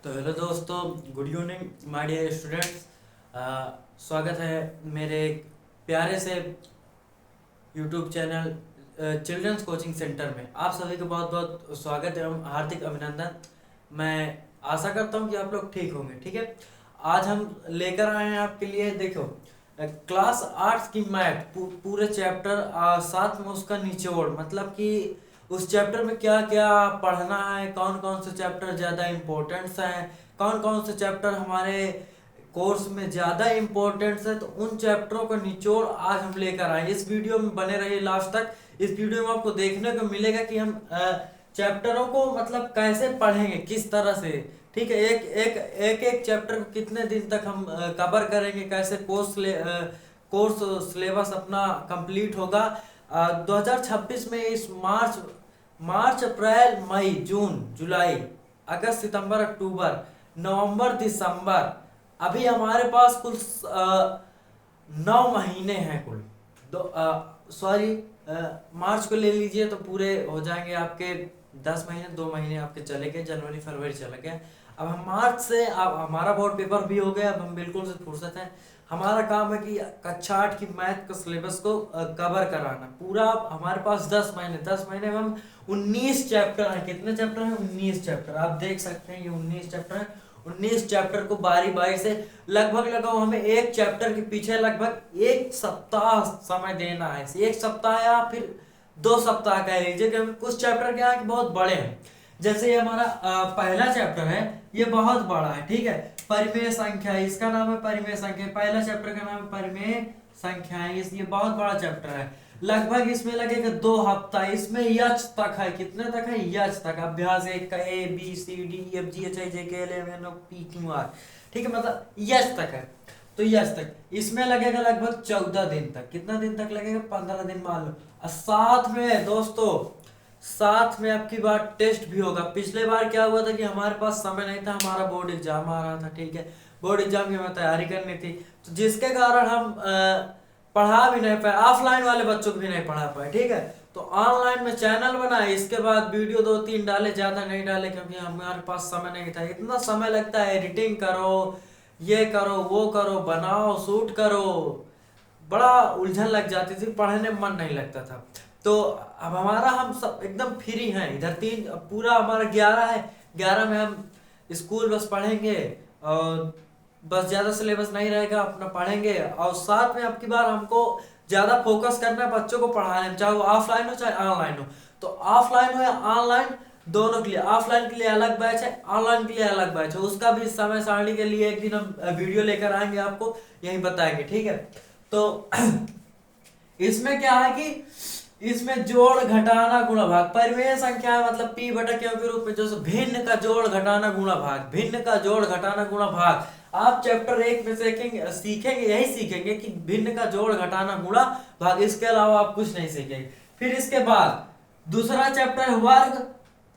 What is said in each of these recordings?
तो हेलो दोस्तों, good evening my dear students. स्वागत है मेरे एक प्यारे से YouTube channel children's coaching centre में। आप सभी को बहुत बहुत स्वागत एवं हार्दिक अभिनंदन। मैं आशा करता हूं कि आप लोग ठीक होंगे। ठीक है, आज हम लेकर आए हैं आपके लिए, देखो, क्लास आर्ट्स की मैथ पूरे चैप्टर, साथ में उसका निचोड़, मतलब कि उस चैप्टर में क्या क्या पढ़ना है, कौन कौन से चैप्टर ज़्यादा इम्पोर्टेंट्स हैं, कौन कौन से चैप्टर हमारे कोर्स में ज़्यादा इम्पोर्टेंट्स है, तो उन चैप्टरों का निचोड़ आज हम लेकर आए। इस वीडियो में बने रहिए लास्ट तक। इस वीडियो में आपको देखने को मिलेगा कि हम चैप्टरों को मतलब कैसे पढ़ेंगे, किस तरह से। ठीक है, एक चैप्टर को कितने दिन तक हम कवर करेंगे, कैसे कोर्स सिलेबस अपना कंप्लीट होगा। 2026 में इस मार्च अप्रैल मई जून जुलाई अगस्त सितंबर अक्टूबर नवंबर दिसंबर, अभी हमारे पास कुल 9 महीने हैं कुल। सॉरी, मार्च को ले लीजिए तो पूरे हो जाएंगे आपके 10 महीने। 2 महीने आपके चले गए, जनवरी फरवरी चले गए। अब हम मार्च से, अब हमारा बोर्ड पेपर भी हो गया, अब हम बिल्कुल से फुर्सत है। हमारा काम है कि कक्षा 8 की मैथ का सिलेबस को कवर कराना पूरा। हमारे पास 10 महीने, 10 महीने में हम 19 चैप्टर हैं। कितने चैप्टर हैं? 19 चैप्टर। आप देख सकते हैं ये 19 चैप्टर हैं। 19 चैप्टर को बारी बारी से लगभग लगाओ, हमें एक चैप्टर के पीछे लगभग एक सप्ताह समय देना है। एक सप्ताह या फिर 2 सप्ताह कह लीजिए, क्योंकि कुछ चैप्टर क्या है कि बहुत बड़े हैं। जैसे ये हमारा पहला चैप्टर है, ये बहुत बड़ा है। ठीक है, परिमेय संख्या, इसका नाम है परिमेय संख्या। पहला चैप्टर का नाम है परिमेय संख्याएं। ये बहुत बड़ा चैप्टर है। लगभग इसमें लगेगा 2 हफ्ता। इसमें यच तक है। कितने तक है? यच तक। अभ्यास 1 का A B C D E F G H I J K L M N O P Q R. ठीक है, मतलब यच तक है। तो यच तक इसमें लगेगा लगभग 14 दिन तक। कितना दिन तक लगेगा? 15 दिन मान लो। और साथ में दोस्तों, साथ में आपकी बात टेस्ट भी होगा। पिछले बार क्या हुआ था कि हमारे पास समय नहीं था, हमारा बोर्ड एग्जाम आ रहा था। ठीक है, बोर्ड एग्जाम की हमें तैयारी करनी थी, तो जिसके कारण हम पढ़ा भी नहीं पाए, ऑफलाइन वाले बच्चों को भी नहीं पढ़ा पाए। ठीक है, तो ऑनलाइन में चैनल बनाए, इसके बाद वीडियो 2-3 डाले, ज्यादा नहीं डाले, क्योंकि हमारे पास समय नहीं था। इतना समय लगता है, एडिटिंग करो, ये करो, वो करो, बनाओ, शूट करो, बड़ा उलझन लग जाती थी, पढ़ने में मन नहीं लगता था। तो अब हमारा, हम सब एकदम फ्री हैं इधर। पूरा हमारा 11 है। 11 में हम स्कूल बस पढ़ेंगे, और बस ज्यादा सिलेबस नहीं रहेगा, अपना पढ़ेंगे। और साथ में अब की बार हमको ज्यादा फोकस करना है बच्चों को पढ़ाने में, चाहे वो ऑफलाइन हो चाहे ऑनलाइन हो। तो ऑफलाइन हो या ऑनलाइन, दोनों के लिए, ऑफलाइन के लिए अलग बैच है, ऑनलाइन के लिए अलग बैच है। उसका भी समय सारणी के लिए एक दिन हम वीडियो लेकर आएंगे, आपको यही बताएंगे। ठीक है, तो इसमें क्या है कि इसमें जोड़ घटाना गुणा भाग, परिमेय संख्या है, मतलब पी बटा क्यू के रूप में, जो भिन्न का जोड़ घटाना गुणा भाग, भिन्न का जोड़ घटाना गुणा भाग। आप चैप्टर 1 में सीखेंगे यही सीखेंगे कि भिन्न का जोड़ घटाना गुणा भाग। इसके अलावा आप कुछ नहीं सीखेंगे। फिर इसके बाद दूसरा चैप्टर है वर्ग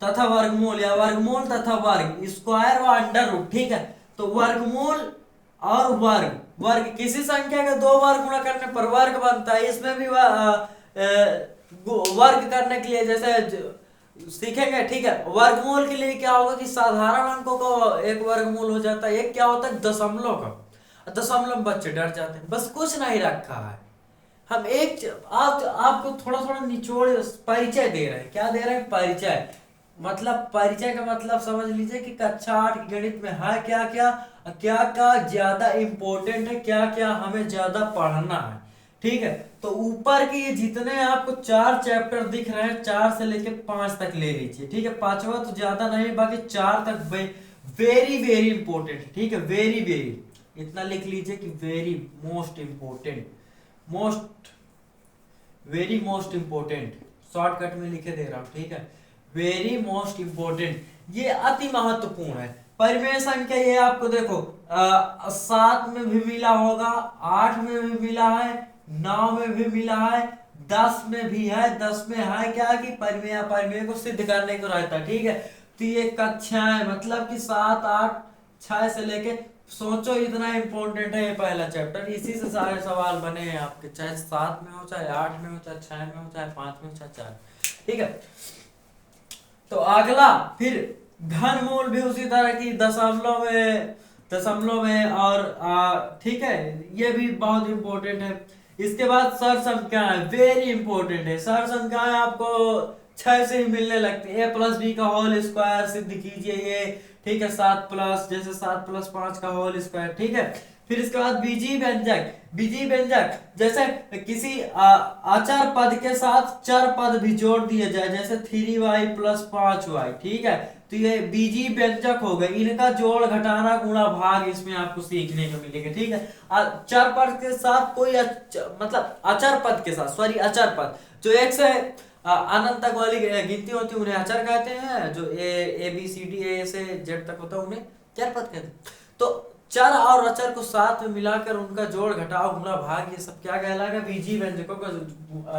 तथा वर्गमूल, या वर्गमूल तथा वर्ग, स्क्वायर व अंडर रूट। ठीक है, तो वर्गमूल और वर्ग किसी संख्या के 2 बार गुणा करने पर वर्ग बनता है। इसमें भी वर्ग करने के लिए जैसे सीखेंगे। ठीक है, वर्गमूल के लिए क्या होगा कि साधारण अंकों का एक वर्गमूल हो जाता है, एक क्या होता है दशमलव का। दशमलव बच्चे डर जाते हैं, बस कुछ नहीं रखा है। हम आपको थोड़ा थोड़ा निचोड़ परिचय दे रहे हैं। क्या दे रहे हैं? परिचय। मतलब परिचय का मतलब समझ लीजिए कि कक्षा 8 गणित में है क्या क्या, क्या क्या ज्यादा इंपॉर्टेंट है, क्या क्या हमें ज्यादा पढ़ना है। ठीक है, तो ऊपर के ये जितने आपको 4 चैप्टर दिख रहे हैं, 4 से लेके 5 तक ले लीजिए। ठीक है, 5वां तो ज्यादा नहीं, बाकी 4 तक वेरी वेरी इंपॉर्टेंट। ठीक है, वेरी वेरी, इतना लिख लीजिए कि very most important, most very most important, shortcut में लिखे दे रहा हूं। ठीक है, वेरी मोस्ट इंपॉर्टेंट, ये अति महत्वपूर्ण है। परिमेय संख्या ये आपको देखो 7 में भी मिला होगा, 8 में भी मिला है, 9 में भी मिला है, 10 में भी है। 10 में है क्या कि परिमेय अपरिमेय को सिद्ध करने को रहता है। ठीक है, तो ये कक्षाएं, मतलब कि 7 8 6 से लेके, सोचो इतना इंपॉर्टेंट है ये पहला चैप्टर। इसी से सारे सवाल बने हैं आपके, चाहे 7 में हो, चाहे 8 में हो, चाहे 6 में हो, चाहे 5 में हो, चाहे 4। ठीक है, तो अगला फिर घनमूल भी उसी तरह की दशमलव में और ठीक है, ये भी बहुत इंपॉर्टेंट है। इसके बाद सर संख्याएं वेरी इंपॉर्टेंट है। सर संख्याएं आपको 6 से ही मिलने लगती है। A+B का होल स्क्वायर सिद्ध कीजिए ये, ठीक है, 7 प्लस, जैसे 7 + 5 का होल स्क्वायर, ठीक है। फिर इसके बाद बीजीय व्यंजक जैसे किसी अचर पद के साथ चर पद भी जोड़ दिए जाए, जैसे 3y + 5y, ठीक है। तो ये बीजीय व्यंजक हो गए, इनका जोड़ घटाना गुणा भाग इसमें आपको सीखने को मिलेगा, ठीक है। चर पद के साथ कोई मतलब अचर पद के साथ, सॉरी अचर पद जो एक से अनंत तक वाली गिनती होती है उन्हें अचर कहते हैं। जो A B C D A से Z तक होता है उन्हें चर पद कहते हैं। तो चर और अचर को साथ में मिलाकर उनका जोड़ घटाव गुणा भाग ये सब क्या कहलाएगा, बीजीय व्यंजकों का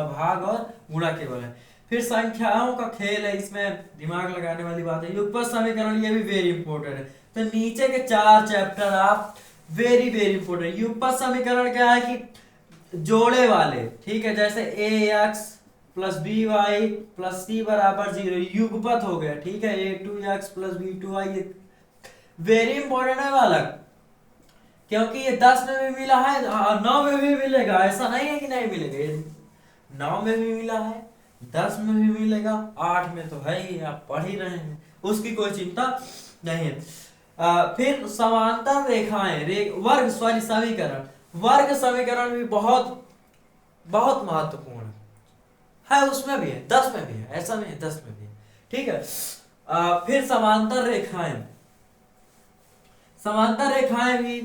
भाग और गुणा केवल है। फिर संख्याओं का खेल है, इसमें दिमाग लगाने वाली बात है। युगपत समीकरण, ये भी वेरी इंपॉर्टेंट है। तो नीचे के 4 चैप्टर आप वेरी वेरी इंपॉर्टेंट। युगपत समीकरण क्या है कि जोड़े वाले, ठीक है, जैसे ax + by + c = 0 युगपत हो गया, ठीक है। a2x + b2y वेरी इंपॉर्टेंट है बालक, क्योंकि ये 10 में भी मिला है, 9 में भी मिलेगा, ऐसा नहीं है कि नहीं मिलेगा। 9 में भी मिला है, 10 में भी मिलेगा, 8 में तो है ही, आप पढ़ ही रहे हैं, उसकी कोई चिंता नहीं है। फिर समांतर रेखाएं, वर्ग समीकरण भी बहुत बहुत महत्वपूर्ण है, उसमें भी है, 10 में भी है, ऐसा नहीं है, 10 में भी है, ठीक है। फिर समांतर रेखाएं भी,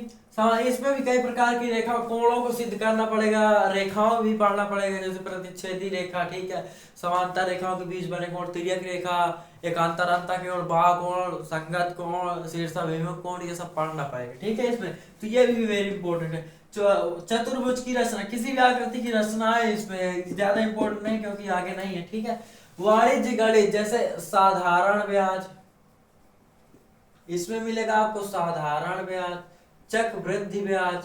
इसमें भी कई प्रकार की रेखा, कोणों को सिद्ध करना पड़ेगा, रेखाओं भी पढ़ना पड़ेगा, जैसे प्रतिच्छेदी रेखा, ठीक है, समांतर रेखाओं के बीच बने कोण, तिर्यक रेखा, एकांतर अंतः कोण, बाह्य कोण, संगत कोण, शीर्षाभिमुख कोण, ये सब पढ़ना पड़ेगा, ठीक है इसमें। तो ये भी वेरी इंपॉर्टेंट है। चतुर्भुज की रचना, किसी भी आकृति की रचना है, इसमें ज्यादा इंपॉर्टेंट नहीं क्योंकि आगे नहीं है, ठीक है। वाणिज्य गणित, जैसे साधारण ब्याज, इसमें मिलेगा आपको साधारण ब्याज, चक्रवृद्धि ब्याज।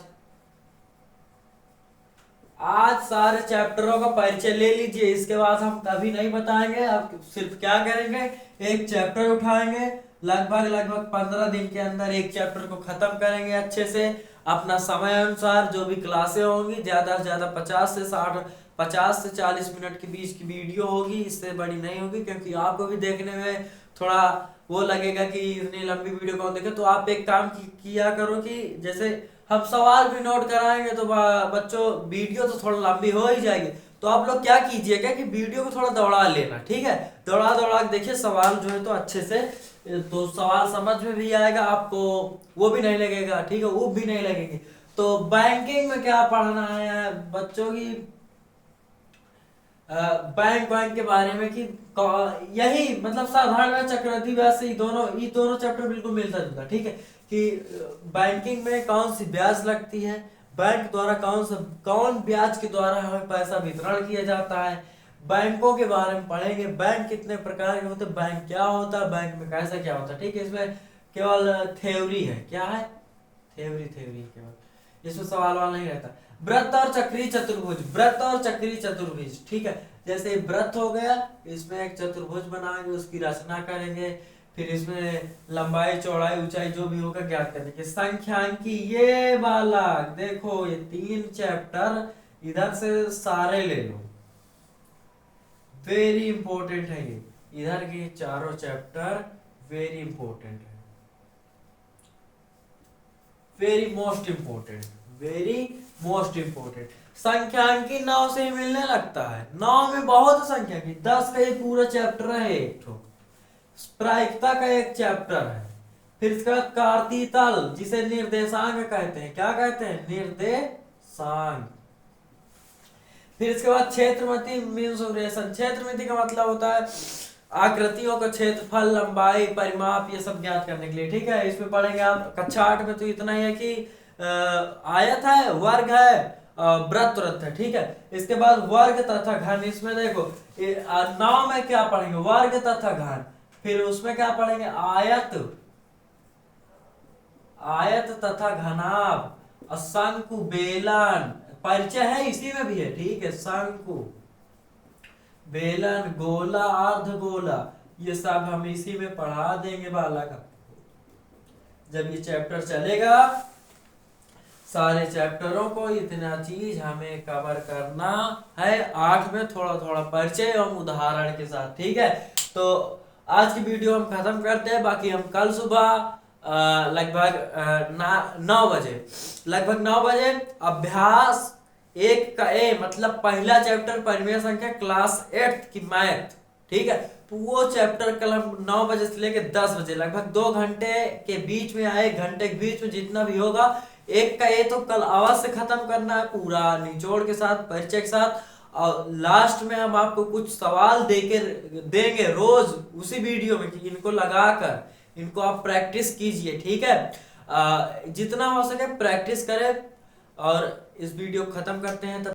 आज सारे चैप्टरों का परिचय ले लीजिए, इसके बाद हम कभी नहीं बताएंगे। आप सिर्फ क्या करेंगे, एक चैप्टर उठाएंगे, लगभग 15 दिन के अंदर एक चैप्टर को खत्म करेंगे अच्छे से, अपना समय अनुसार। जो भी क्लासें होंगी ज्यादा से ज्यादा 50 से 40 मिनट के बीच की वीडियो होगी, इससे बड़ी नहीं होगी, क्योंकि आपको भी देखने में थोड़ा वो लगेगा कि इतनी लंबी वीडियो कौन देखे। तो आप एक काम किया करो कि जैसे हम सवाल भी नोट कराएंगे तो बच्चों वीडियो तो थोड़ा लंबी हो ही जाएगी, तो आप लोग क्या कीजिएगा कि वीडियो को थोड़ा दौड़ा लेना, ठीक है। दौड़ा के देखिए सवाल जो है तो अच्छे से, तो सवाल समझ में भी आएगा आपको, वो भी नहीं लगेगा, ठीक है, वो भी नहीं लगेगी। तो बैंकिंग में क्या पढ़ना है बच्चों की, बैंक के बारे में कि यही मतलब साधारण चक्रवृद्धि ब्याज से ये दोनों चैप्टर बिल्कुल मिलता जुलता, ठीक है। कि बैंकिंग में कौन सी ब्याज लगती है, बैंक द्वारा कौन ब्याज के द्वारा हमें पैसा वितरण किया जाता है, बैंकों के बारे में पढ़ेंगे, बैंक कितने प्रकार के होते हैं, बैंक क्या होता है, बैंक में कैसा क्या होता है, ठीक है। इसमें केवल थ्योरी है, क्या है, थ्योरी केवल, इसमें सवाल नहीं रहता। वृत्त और चक्रीय चतुर्भुज, ठीक है। जैसे वृत्त हो गया, इसमें एक चतुर्भुज बनाएंगे, उसकी रचना करेंगे, फिर इसमें लंबाई चौड़ाई ऊंचाई जो भी होगा ज्ञात करेंगे। संख्यांकी, ये वाला देखो, ये 3 चैप्टर इधर से सारे ले लो, वेरी इंपॉर्टेंट है ये, इधर के चारों चैप्टर वेरी इंपॉर्टेंट है, वेरी मोस्ट इंपोर्टेंट। संख्यांकी 9 से ही मिलने लगता है, 9 में बहुत संख्यांकी, 10 का ये पूरा चैप्टर है, एक ठो प्रायिकता का एक चैप्टर है। फिर इसका कार्तीतल, जिसे निर्देशांक कहते हैं, क्या कहते हैं, निर्देशांक। फिर इसके बाद क्षेत्रमिति मीन्स ऑफ रिलेशन, क्षेत्रमिति का मतलब होता है आकृतियों का क्षेत्रफल, लंबाई, परिमाप, ये सब ज्ञात करने के लिए, ठीक है। इसमें पढ़ेंगे आप कक्षा 8 में, तो इतना ही है कि आयत है, वर्ग है, वृत्त है, ठीक है। इसके बाद वर्ग तथा घन, इसमें देखो 9 में क्या पढ़ेंगे, वर्ग तथा घन। फिर उसमें क्या पढ़ेंगे, आयत तथा घनाभ, शंकु, बेलन, परिचय है इसी में भी है, ठीक है। शंकु, बेलन, गोला, अर्धगोला, ये सब हम इसी में पढ़ा देंगे बालक। जब ये चैप्टर चलेगा, सारे चैप्टरों को इतना चीज हमें कवर करना है, 8 में थोड़ा थोड़ा परिचय और उदाहरण के साथ, ठीक है। तो आज की वीडियो हम खत्म करते हैं। बाकी हम कल सुबह लगभग 9 बजे अभ्यास 1 का ए मतलब पहला चैप्टर परिमेय संख्या क्लास 8 की मैथ, ठीक है, वो चैप्टर कल हम 9 बजे से लेके 10 बजे लगभग 2 घंटे के बीच में, 1 घंटे के बीच में जितना भी होगा, 1 का ए तो कल अवश्य खत्म करना है, पूरा निचोड़ के साथ, परिचय के साथ। और लास्ट में हम आपको कुछ सवाल देंगे रोज उसी वीडियो में, कि इनको लगाकर इनको आप प्रैक्टिस कीजिए, ठीक है। जितना हो सके प्रैक्टिस करें। और इस वीडियो को खत्म करते हैं।